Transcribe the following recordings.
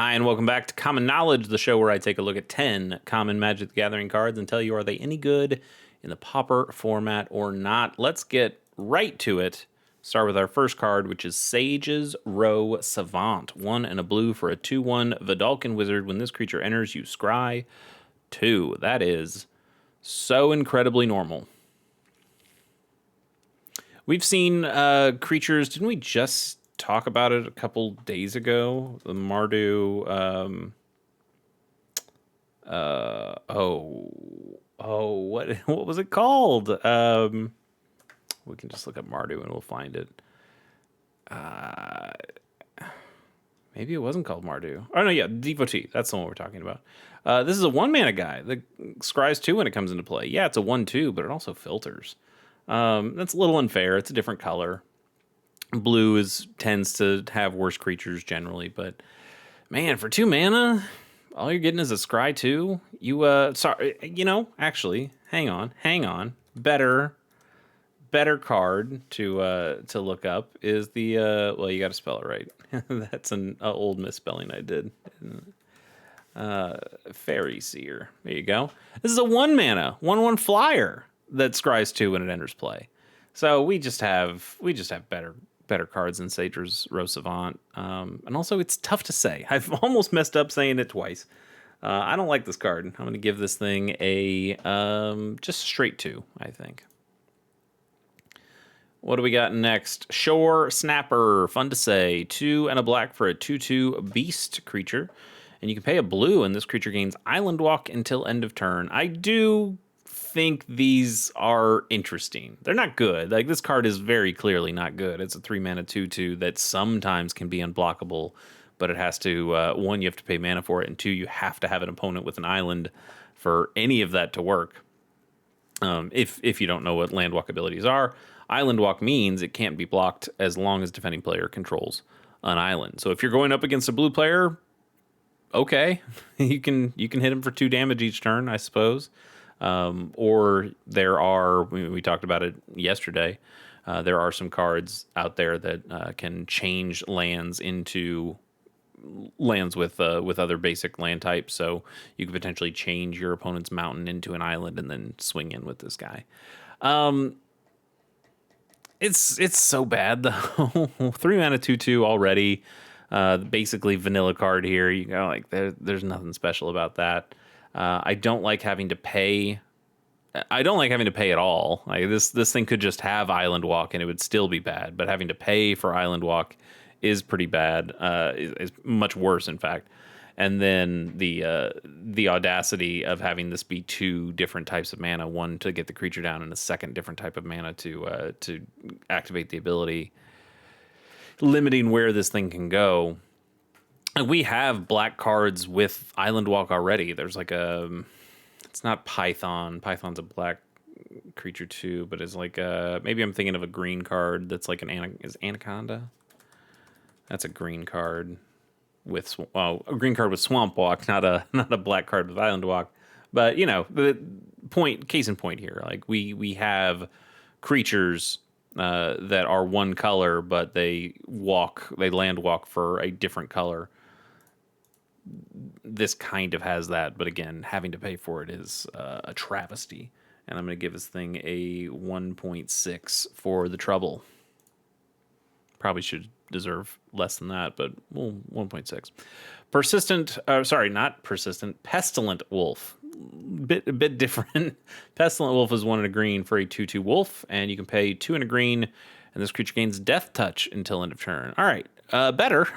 Hi, and welcome back to Common Knowledge, the show where I take a look at 10 common Magic the Gathering cards and tell you are they any good in the Pauper format or not. Let's get right to it. Start with our first card, which is Sage's Row Savant. 1 and a blue for a 2/1 Vidalcan Wizard. When this creature enters, you scry 2. That is so incredibly normal. We've seen creatures, didn't we just talk about it a couple days ago? The Mardu, what was it called? We can just look up Mardu and we'll find it. Maybe it wasn't called Mardu. Oh, no, yeah, Devotee. That's the one we're talking about. This is a 1-mana guy that scries 2 when it comes into play. Yeah, it's a 1/2, but it also filters. That's a little unfair. It's a different color. Blue tends to have worse creatures generally, but man, for 2 mana, all you're getting is a scry 2. Actually, hang on. Better card to look up is the well, you got to spell it right. That's an old misspelling I did. Fairy Seer. There you go. This is a 1-mana 1/1 flyer that scries 2 when it enters play. So we just have better cards than Sage's Row Savant. And also, it's tough to say. I've almost messed up saying it twice. I don't like this card. I'm going to give this thing a just straight 2, I think. What do we got next? Shore Snapper. Fun to say. 2 and a black for a 2/2 beast creature. And you can pay a blue, and this creature gains Island Walk until end of turn. I do think these are interesting. They're not good. Like, this card is very clearly not good. It's a 3-mana 2/2 that sometimes can be unblockable, but it has to, 1, you have to pay mana for it, and 2, you have to have an opponent with an island for any of that to work. If you don't know what land walk abilities are, Island Walk means it can't be blocked as long as defending player controls an island. So if you're going up against a blue player, okay, you can hit him for 2 damage each turn, I suppose. Or there are, we talked about it yesterday, there are some cards out there that can change lands into lands with other basic land types. So you could potentially change your opponent's mountain into an island and then swing in with this guy. It's so bad though. 3-mana 2/2 already. Basically vanilla card here. You go like there's nothing special about that. I don't like having to pay. I don't like having to pay at all. Like this thing could just have Island Walk and it would still be bad. But having to pay for Island Walk is pretty bad. Is much worse, in fact. And then the audacity of having this be 2 different types of mana, 1 to get the creature down, and a second different type of mana to activate the ability, limiting where this thing can go. And we have black cards with Island Walk already. There's like it's not Python. Python's a black creature too, but it's like maybe I'm thinking of a green card that's like is Anaconda. That's a green card with a green card with Swamp Walk, not a black card with Island Walk. But the case in point here, like we have creatures that are 1 color, but they land walk for a different color. This kind of has that, but again, having to pay for it is a travesty. And I'm going to give this thing a 1.6 for the trouble. Probably should deserve less than that, but 1.6. Pestilent Wolf. A bit different. Pestilent Wolf is 1 and a green for a 2/2 wolf, and you can pay 2 and a green, and this creature gains Death Touch until end of turn. All right, better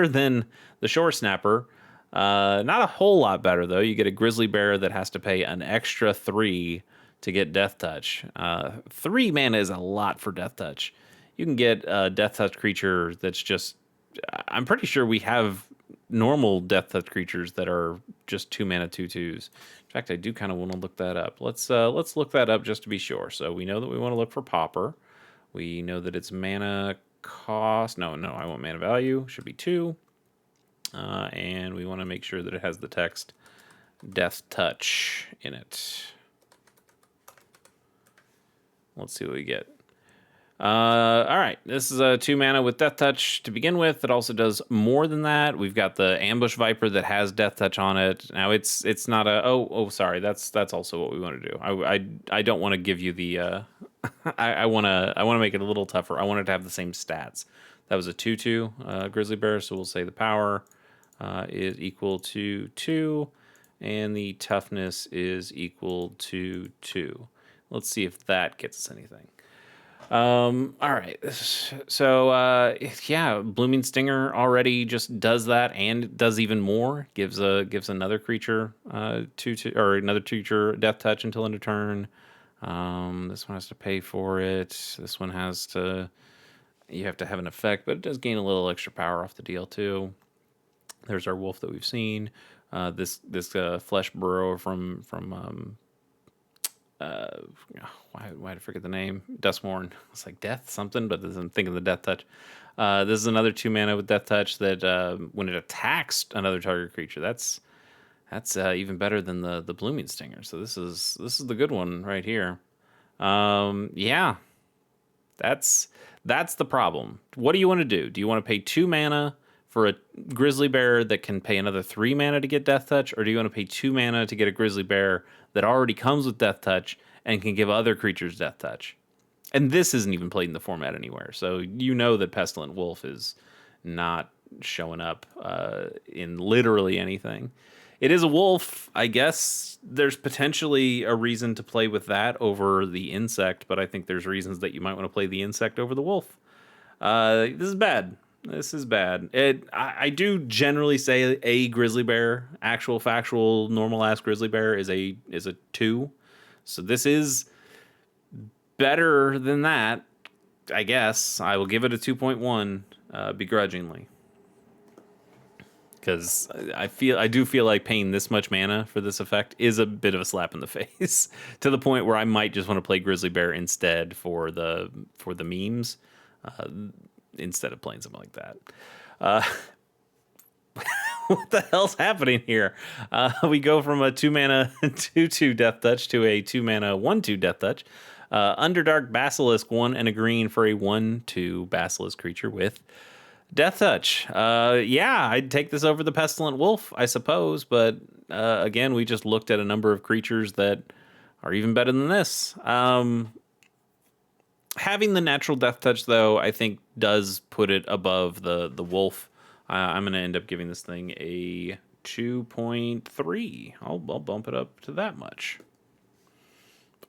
than the Shore Snapper. Not a whole lot better though. You get a Grizzly Bear that has to pay an extra 3 to get Death Touch. 3 mana is a lot for Death Touch. You can get a Death Touch creature that's just. I'm pretty sure we have normal Death Touch creatures that are just 2-mana 2/2s. In fact, I do kind of want to look that up. Let's look that up just to be sure. So we know that we want to look for Pauper. We know that its mana cost. No, I want mana value. Should be 2. And we want to make sure that it has the text Death Touch in it. Let's see what we get. All right, this is a 2 mana with Death Touch to begin with. It also does more than that. We've got the Ambush Viper that has Death Touch on it. Now it's not a sorry, that's also what we want to do. I don't want to give you the I want to make it a little tougher. I want it to have the same stats. That was a 2/2 Grizzly Bear, so we'll say the power is equal to 2, and the toughness is equal to 2. Let's see if that gets us anything. All right. So, yeah, Blooming Stinger already just does that and does even more. Gives another creature or another creature death touch until end of turn. This one has to pay for it. This one you have to have an effect, but it does gain a little extra power off the deal too. There's our wolf that we've seen. This flesh burrower from why did I forget the name? Dustmorn. It's like death something, but I'm thinking the death touch. This is another 2 mana with death touch that when it attacks another target creature, that's even better than the Blooming Stinger. So this is the good one right here. Yeah, that's the problem. What do you want to do? Do you want to pay 2 mana for a Grizzly Bear that can pay another 3 mana to get Death Touch, or do you want to pay 2 mana to get a Grizzly Bear that already comes with Death Touch and can give other creatures Death Touch? And this isn't even played in the format anywhere, so you know that Pestilent Wolf is not showing up in literally anything. It is a wolf. I guess there's potentially a reason to play with that over the insect, but I think there's reasons that you might want to play the insect over the wolf. This is bad. This is bad. I do generally say a grizzly bear, actual factual normal ass grizzly bear is a 2. So this is better than that. I guess I will give it a 2.1 begrudgingly. Because I do feel like paying this much mana for this effect is a bit of a slap in the face to the point where I might just want to play Grizzly Bear instead for the memes. Instead of playing something like that. What the hell's happening here? We go from a 2 mana 2/2 Death Touch to a 2 mana 1/2 Death Touch. Underdark Basilisk, 1 and a green for a 1/2 Basilisk creature with Death Touch. Yeah, I'd take this over the Pestilent Wolf, I suppose, but again, we just looked at a number of creatures that are even better than this. Having the natural Death Touch, though, I think does put it above the wolf. I'm going to end up giving this thing a 2.3. I'll bump it up to that much.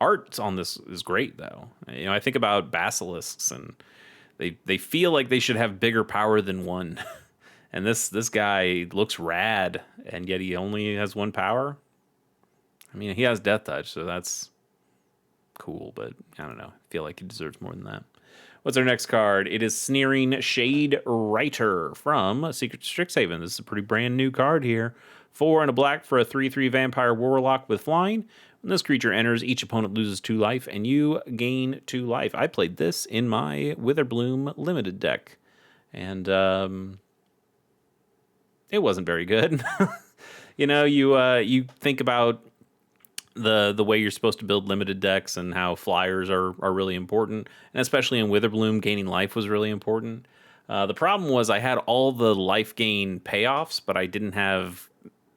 Art on this is great, though. You know, I think about basilisks, and they feel like they should have bigger power than 1. And this guy looks rad, and yet he only has 1 power. I mean, he has Death Touch, so that's cool, but I don't know. I feel like he deserves more than that. What's our next card? It is Sneering Shade Writer from Secret Strixhaven. This is a pretty brand new card here. 4 and a black for a 3/3 Vampire Warlock with flying. When this creature enters, each opponent loses 2 life, and you gain 2 life. I played this in my Witherbloom limited deck, and it wasn't very good. You know, you think about the way you're supposed to build limited decks and how flyers are really important, and especially in Witherbloom, gaining life was really important. The problem was I had all the life gain payoffs, but I didn't have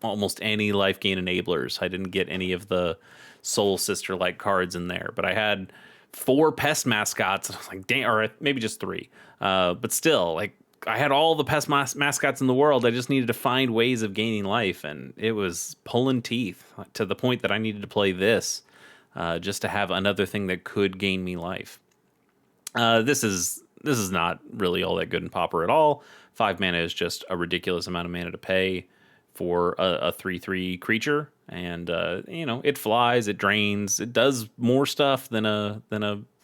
almost any life gain enablers. I didn't get any of the Soul Sister like cards in there, but I had 4 pest mascots, and I was like, dang, or maybe just 3. But still, like, I had all the pest mascots in the world. I just needed to find ways of gaining life, and it was pulling teeth to the point that I needed to play this just to have another thing that could gain me life. This is not really all that good in Pauper at all. 5 mana is just a ridiculous amount of mana to pay for a 3/3 creature, and you know, it flies, it drains, it does more stuff than a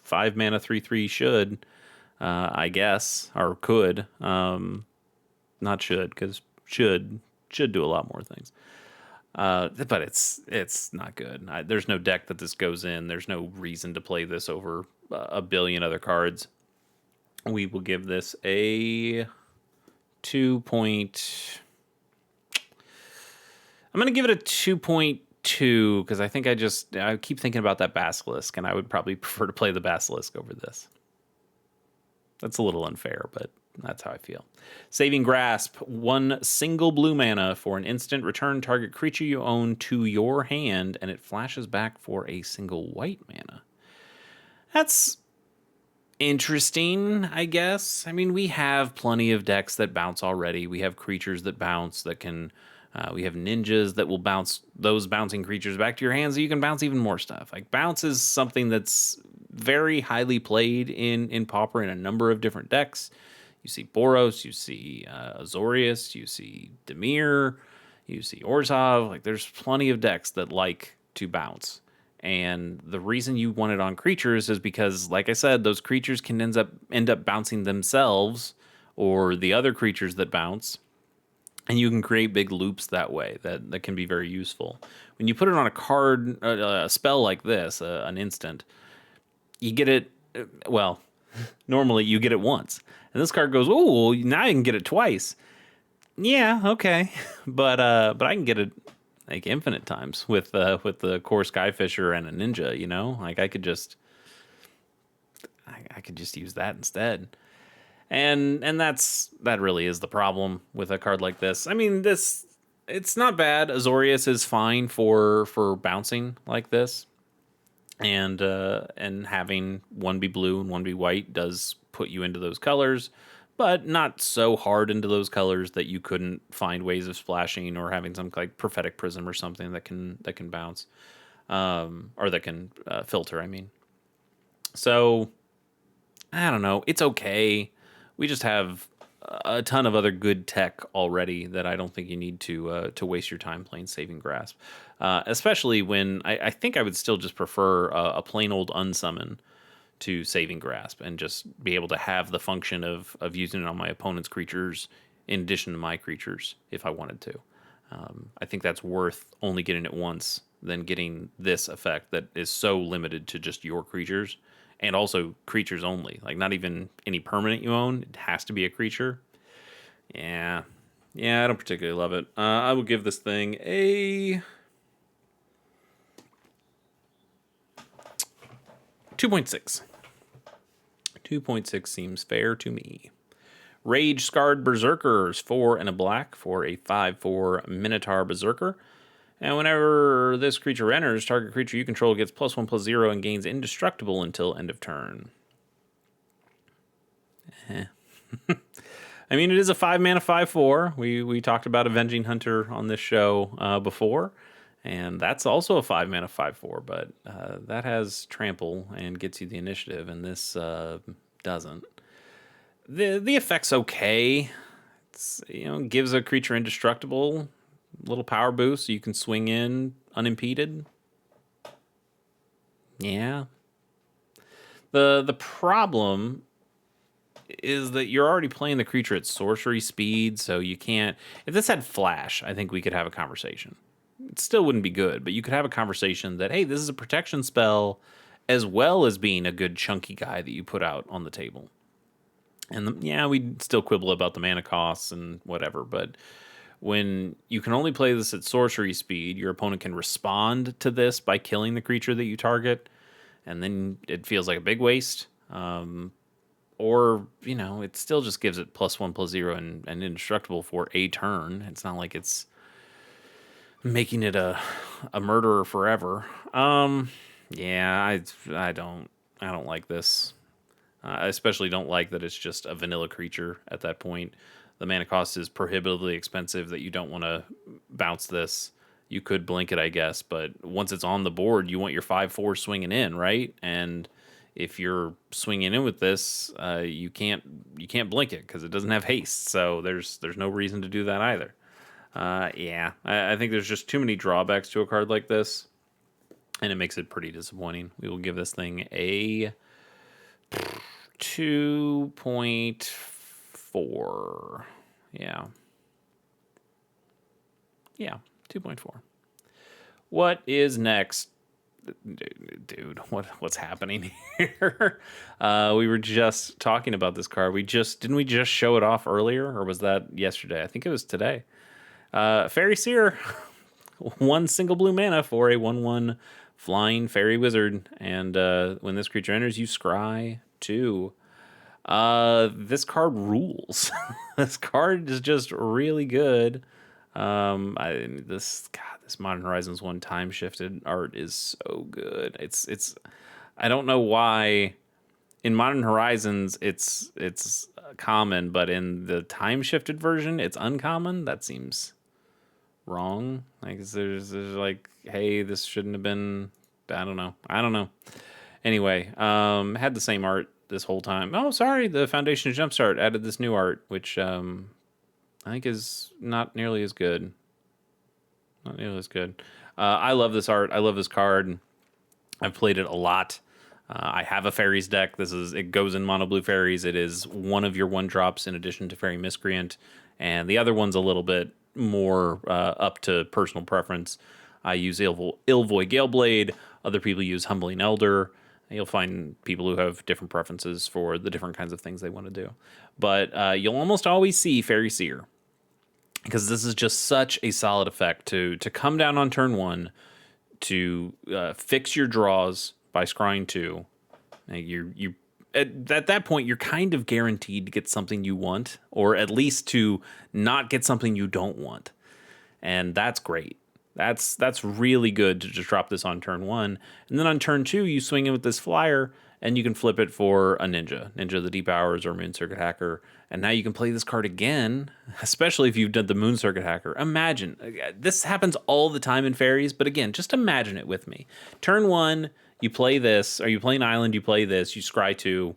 5 mana 3/3 should. I guess, or could, not should, because should do a lot more things. But it's not good. There's no deck that this goes in. There's no reason to play this over a billion other cards. We will give this a 2. I'm going to give it a 2.2 because I think I keep thinking about that Basilisk, and I would probably prefer to play the Basilisk over this. That's a little unfair, but that's how I feel. Saving Grasp, 1 single blue mana for an instant. Return target creature you own to your hand, and it flashes back for a single white mana. That's interesting, I guess. I mean, we have plenty of decks that bounce already. We have creatures that bounce that can. We have ninjas that will bounce those bouncing creatures back to your hands so you can bounce even more stuff. Like, bounce is something that's very highly played in Pauper in a number of different decks. You see Boros, you see Azorius, you see Dimir, you see Orzhov. Like, there's plenty of decks that like to bounce. And the reason you want it on creatures is because, like I said, those creatures can end up bouncing themselves or the other creatures that bounce. And you can create big loops that way that can be very useful. When you put it on a card, a spell like this, an instant, you get it, well, normally you get it once. And this card goes, oh, now I can get it twice. Yeah, okay. But I can get it like infinite times with the core Skyfisher and a ninja, you know? Like, I could just use that instead. And that really is the problem with a card like this. I mean, it's not bad. Azorius is fine for bouncing like this. And having one be blue and one be white does put you into those colors, but not so hard into those colors that you couldn't find ways of splashing or having some like prophetic prism or something that can bounce, or that can filter. I mean, so I don't know. It's okay. We just have a ton of other good tech already that I don't think you need to waste your time playing Saving Grasp. Especially when I think I would still just prefer a plain old unsummon to Saving Grasp and just be able to have the function of using it on my opponent's creatures in addition to my creatures if I wanted to. I think that's worth only getting it once than getting this effect that is so limited to just your creatures. And also creatures only, like not even any permanent you own. It has to be a creature. Yeah, I don't particularly love it. I will give this thing a 2.6. 2.6 seems fair to me. Rage Scarred Berserkers, 4 and a black for a 5/4 Minotaur Berserker. And whenever this creature enters, target creature you control gets +1/+0 and gains indestructible until end of turn. I mean, it is a 5 mana 5/4. We talked about Avenging Hunter on this show before, and that's also a 5 mana 5/4. But that has trample and gets you the initiative, and this doesn't. The effect's okay. It's, gives a creature indestructible. Little power boost so you can swing in unimpeded. Yeah. The problem is that you're already playing the creature at sorcery speed, so you can't. If this had flash, I think we could have a conversation. It still wouldn't be good, but you could have a conversation that, hey, this is a protection spell as well as being a good chunky guy that you put out on the table. And we'd still quibble about the mana costs and whatever, but when you can only play this at sorcery speed, your opponent can respond to this by killing the creature that you target, and then it feels like a big waste. Or, it still just gives it +1/+0 and indestructible for a turn. It's not like it's making it a murderer forever. I don't like this. I especially don't like that it's just a vanilla creature at that point. The mana cost is prohibitively expensive that you don't want to bounce this. You could blink it, I guess, but once it's on the board, you want your 5/4 swinging in, right? And if you're swinging in with this, you can't blink it because it doesn't have haste. So there's no reason to do that either. I think there's just too many drawbacks to a card like this, and it makes it pretty disappointing. We will give this thing a 2.4. Yeah, 2.4. What is next? Dude, what's happening here? We were just talking about this card. Didn't we just show it off earlier, or was that yesterday? I think it was today. Fairy Seer, 1 single blue mana for a 1/1 flying fairy wizard, and when this creature enters, you scry 2. This card rules. This card is just really good. This Modern Horizons 1 time shifted art is so good. It's I don't know why in Modern Horizons it's common, but in the time shifted version it's uncommon. That seems wrong. Like there's like, hey, this shouldn't have been. I don't know. I don't know. Anyway, had the same art this whole time. Oh, sorry, the Foundation Jumpstart added this new art, which I think is not nearly as good. Not nearly as good. I love this art. I love this card. I've played it a lot. I have a fairies deck. It goes in mono blue fairies. It is one of your one drops in addition to Fairy Miscreant, and the other one's a little bit more up to personal preference. I use Ilvoy Galeblade. Other people use Humbling Elder. You'll find people who have different preferences for the different kinds of things they want to do. But you'll almost always see Fairy Seer, because this is just such a solid effect to come down on turn 1, to fix your draws by scrying 2. You at that point you're kind of guaranteed to get something you want, or at least to not get something you don't want, and that's great. That's really good to just drop this on turn 1, and then on turn 2 you swing in with this flyer, and you can flip it for a Ninja of the Deep Hours or Moon Circuit Hacker, and now you can play this card again, especially if you've done the Moon Circuit Hacker. Imagine, this happens all the time in Fairies, but again, just imagine it with me. Turn 1, you play this, or you play an island, you play this, you scry 2,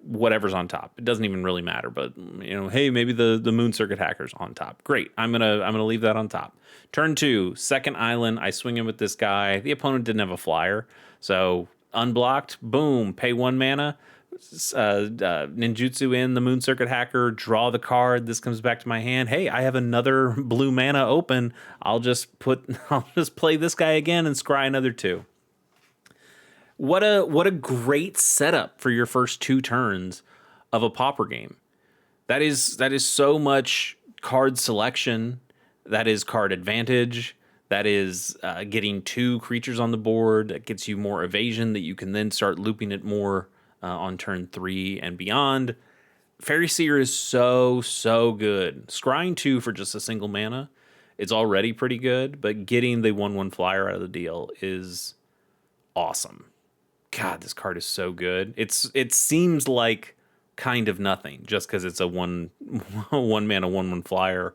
whatever's on top. It doesn't even really matter, but hey, maybe the Moon Circuit Hacker's on top. Great. I'm gonna leave that on top. Turn 2, second island, I swing in with this guy. The opponent didn't have a flyer, so unblocked, boom, pay 1 mana, ninjutsu in the Moon Circuit Hacker, draw the card. This comes back to my hand. Hey, I have another blue mana open. I'll just play this guy again and scry another 2. What a great setup for your first 2 turns of a Pauper game. That is so much card selection. That is card advantage. That is getting 2 creatures on the board. That gets you more evasion that you can then start looping it more on turn 3 and beyond. Fairy Seer is so good. Scrying 2 for just a single mana, it's already pretty good, but getting the 1/1 flyer out of the deal is awesome. God, this card is so good. It seems like kind of nothing just because it's a one mana 1/1 flyer.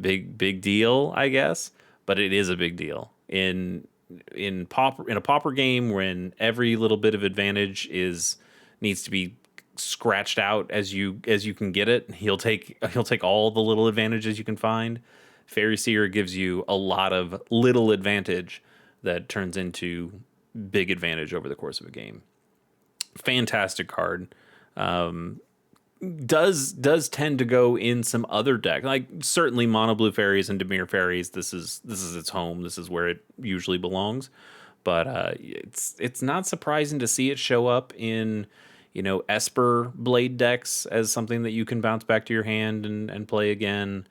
Big deal, I guess, but it is a big deal in a Pauper game when every little bit of advantage needs to be scratched out as you can get it. He'll take all the little advantages you can find. Fairy Seer gives you a lot of little advantage that turns into big advantage over the course of a game. Fantastic card. Does tend to go in some other deck, like certainly Mono Blue Fairies and Dimir Fairies. This is its home. This is where it usually belongs. But it's not surprising to see it show up in Esper Blade decks as something that you can bounce back to your hand and play again.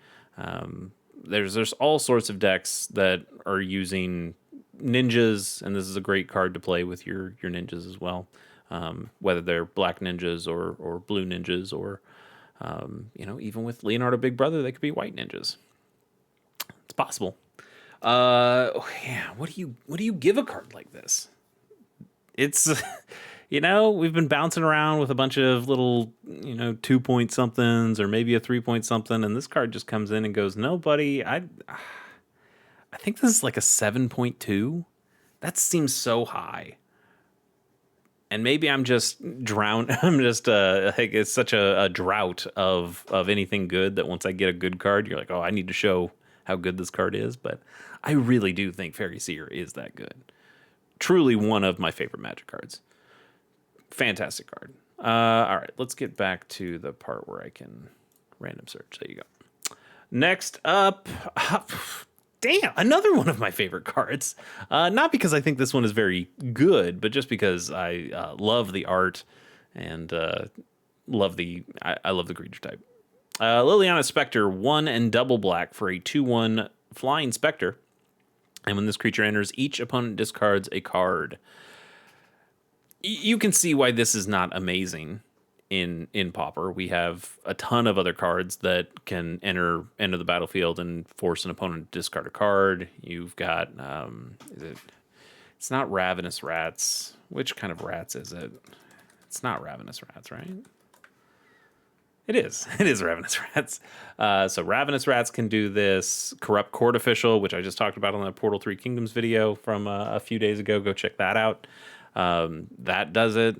There's all sorts of decks that are using ninjas, and this is a great card to play with your ninjas as well. Whether they're black ninjas or blue ninjas, or even with Leonardo Big Brother, they could be white ninjas. It's possible. What do you give a card like this? It's we've been bouncing around with a bunch of little 2-point somethings or maybe a 3-point something, and this card just comes in and goes, no, buddy, I think this is like a 7.2. That seems so high. And maybe I'm just drowned. I'm just like, it's such a drought of anything good that once I get a good card, you're like, oh, I need to show how good this card is. But I really do think Fairy Seer is that good. Truly one of my favorite Magic cards. Fantastic card. All right, let's get back to the part where I can random search. There you go. Next up, damn, another one of my favorite cards. Not because I think this one is very good, but just because I love the art and I love the creature type. Liliana Spectre, 1 and double black for a 2/1 flying Spectre. And when this creature enters, each opponent discards a card. You can see why this is not amazing in Pauper. We have a ton of other cards that can enter the battlefield and force an opponent to discard a card. You've got it's not Ravenous Rats. Which kind of rats is it? It's not Ravenous Rats, right? It is. It is Ravenous Rats. So Ravenous Rats can do this. Corrupt Court Official, which I just talked about on the Portal 3 Kingdoms video from a few days ago. Go check that out. That does it.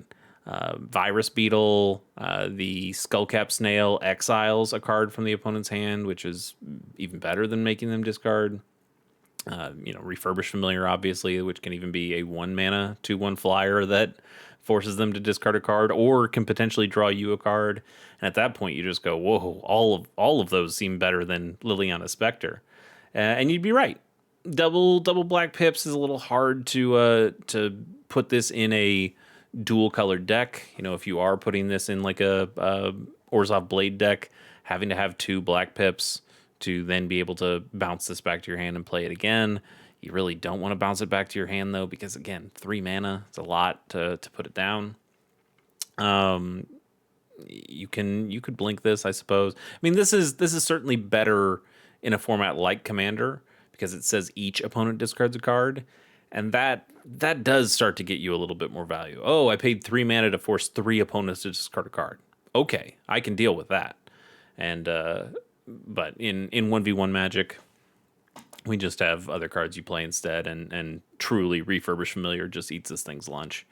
Virus Beetle, the Skullcap Snail exiles a card from the opponent's hand, which is even better than making them discard. Refurbished Familiar, obviously, which can even be a 1-mana 2/1 flyer that forces them to discard a card, or can potentially draw you a card. And at that point, you just go, "Whoa! All of those seem better than Liliana Spectre," and you'd be right. Double Black Pips is a little hard to put this in a dual colored deck. If you are putting this in like a Orzhov Blade deck, having to have 2 Black Pips to then be able to bounce this back to your hand and play it again. You really don't want to bounce it back to your hand, though, because, again, 3 mana, it's a lot to put it down. You could blink this, I suppose. I mean, this is certainly better in a format like Commander, because it says each opponent discards a card, and that does start to get you a little bit more value. Oh, I paid 3 mana to force 3 opponents to discard a card. Okay, I can deal with that. And but in 1v1 Magic, we just have other cards you play instead, and truly Refurbished Familiar just eats this thing's lunch.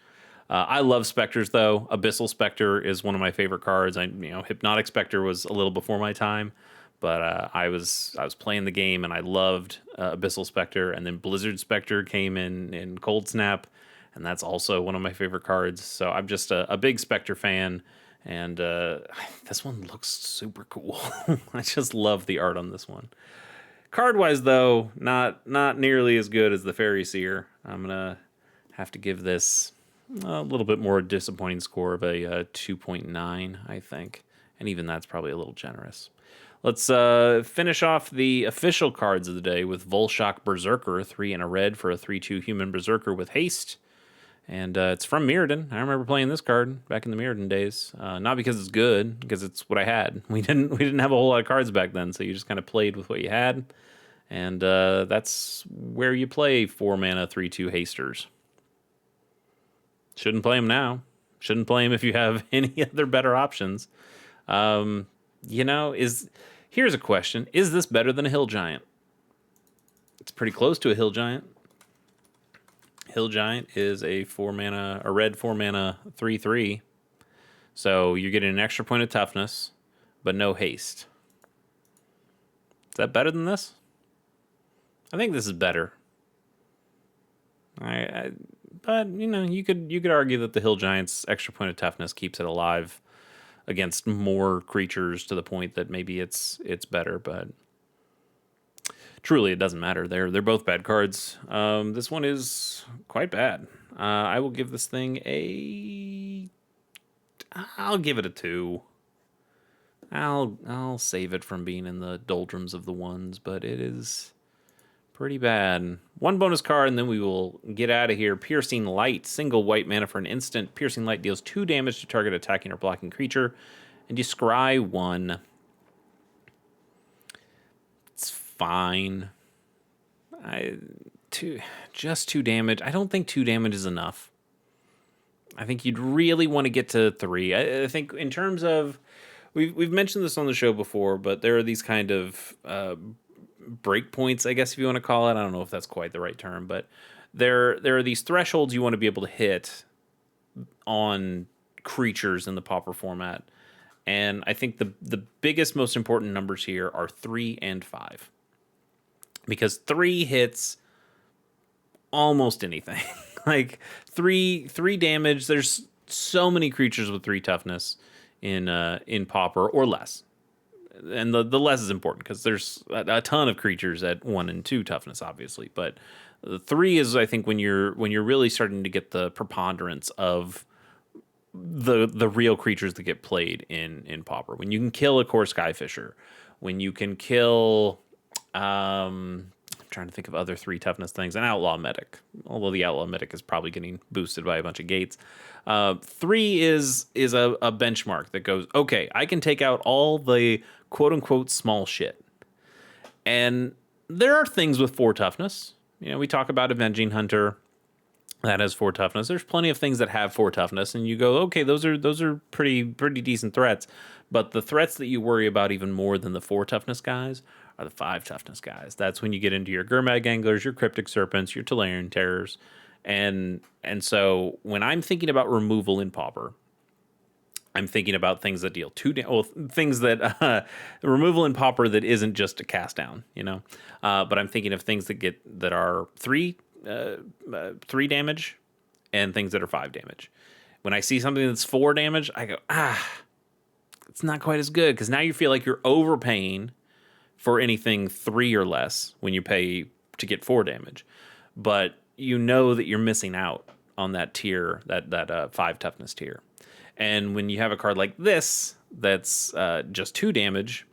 I love Spectres, though. Abyssal Spectre is one of my favorite cards. Hypnotic Spectre was a little before my time, but I was playing the game and I loved Abyssal Spectre, and then Blizzard Spectre came in Cold Snap, and that's also one of my favorite cards. So I'm just a big Spectre fan. And this one looks super cool. I just love the art on this one. Card-wise, though, not nearly as good as the Fairy Seer. I'm going to have to give this a little bit more disappointing score of a 2.9, I think. And even that's probably a little generous. Let's finish off the official cards of the day with Volshock Berserker, 3 and a red for a 3/2 human Berserker with haste. And it's from Mirrodin. I remember playing this card back in the Mirrodin days. Not because it's good, because it's what I had. We didn't have a whole lot of cards back then, so you just kind of played with what you had. And that's where you play 4 mana 3/2 hasters. Shouldn't play them now. Shouldn't play them if you have any other better options. Here's a question: is this better than a Hill Giant? It's pretty close to a Hill Giant. Hill Giant is a red 4 mana 3/3. So you're getting an extra point of toughness, but no haste. Is that better than this? I think this is better. But you could argue that the Hill Giant's extra point of toughness keeps it alive against more creatures to the point that maybe it's better, but truly it doesn't matter. They're both bad cards. This one is quite bad. I will give this thing I'll give it a 2. I'll save it from being in the doldrums of the ones, but it is pretty bad. 1 bonus card, and then we will get out of here. Piercing Light, single white mana for an instant. Piercing Light deals 2 damage to target attacking or blocking creature, and you scry 1. It's fine. Just 2 damage. I don't think 2 damage is enough. I think you'd really want to get to 3. I think in terms of, we've mentioned this on the show before, but there are these kind of breakpoints, I guess, if you want to call it. I don't know if that's quite the right term, but there are these thresholds you want to be able to hit on creatures in the Pauper format. And I think the biggest, most important numbers here are 3 and 5. Because 3 hits almost anything. Like 3 damage. There's so many creatures with 3 toughness in Pauper, or less. And the less is important because there's a ton of creatures at 1 and 2 toughness, obviously. But the 3 is, I think, when you're really starting to get the preponderance of the real creatures that get played in Pauper. When you can kill a core Skyfisher, when you can kill, I'm trying to think of other 3 toughness things. An outlaw medic, although the outlaw medic is probably getting boosted by a bunch of gates. 3 is a benchmark that goes, okay, I can take out all the quote unquote small shit. And there are things with 4 toughness. We talk about Avenging Hunter. That has 4 toughness. There's plenty of things that have 4 toughness, and you go, okay, those are pretty decent threats. But the threats that you worry about even more than the 4 toughness guys are the 5 toughness guys. That's when you get into your Gurmag Anglers, your Cryptic Serpents, your Talarian Terrors. And so when I'm thinking about removal in Pauper, I'm thinking about things that deal things that removal in Pauper that isn't just a cast down, but I'm thinking of things that are 3 damage and things that are 5 damage. When I see something that's 4 damage, I go, it's not quite as good, because now you feel like you're overpaying for anything 3 or less when you pay to get 4 damage. But you know that you're missing out on that tier, that 5 toughness tier. And when you have a card like this that's just 2 damage,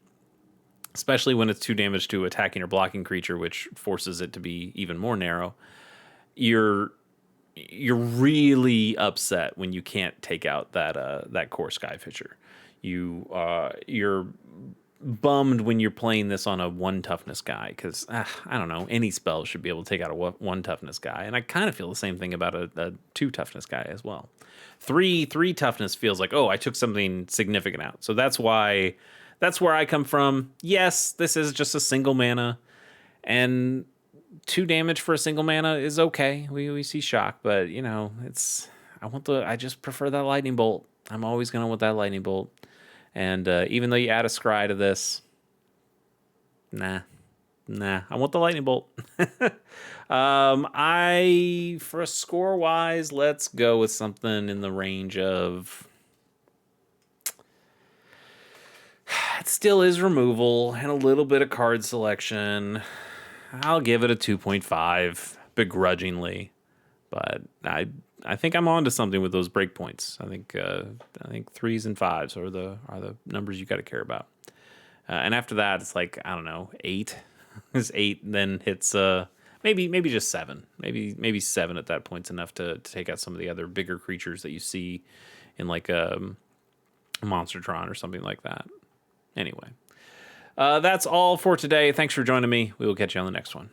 especially when it's 2 damage to attacking or blocking creature, which forces it to be even more narrow, you're really upset when you can't take out that core Skyfisher. You're bummed when you're playing this on a 1 toughness guy, because I don't know, any spell should be able to take out a 1 toughness guy, and I kind of feel the same thing about a 2 toughness guy as well. 3 toughness feels like, oh, I took something significant out, so that's where I come from. Yes, this is just a single mana, and 2 damage for a single mana is okay. We see shock, but I just prefer that lightning bolt. I'm always gonna want that lightning bolt. And even though you add a scry to this, nah, I want the lightning bolt. For a score wise, let's go with something in the range of, it still is removal and a little bit of card selection. I'll give it a 2.5 begrudgingly, but I think I'm on to something with those breakpoints. I think 3s and 5s are the numbers you got to care about. And after that, it's like, I don't know, 8. It's 8, then hits maybe just 7. Maybe 7 at that point's enough to take out some of the other bigger creatures that you see in like a Monstertron or something like that. Anyway, that's all for today. Thanks for joining me. We will catch you on the next one.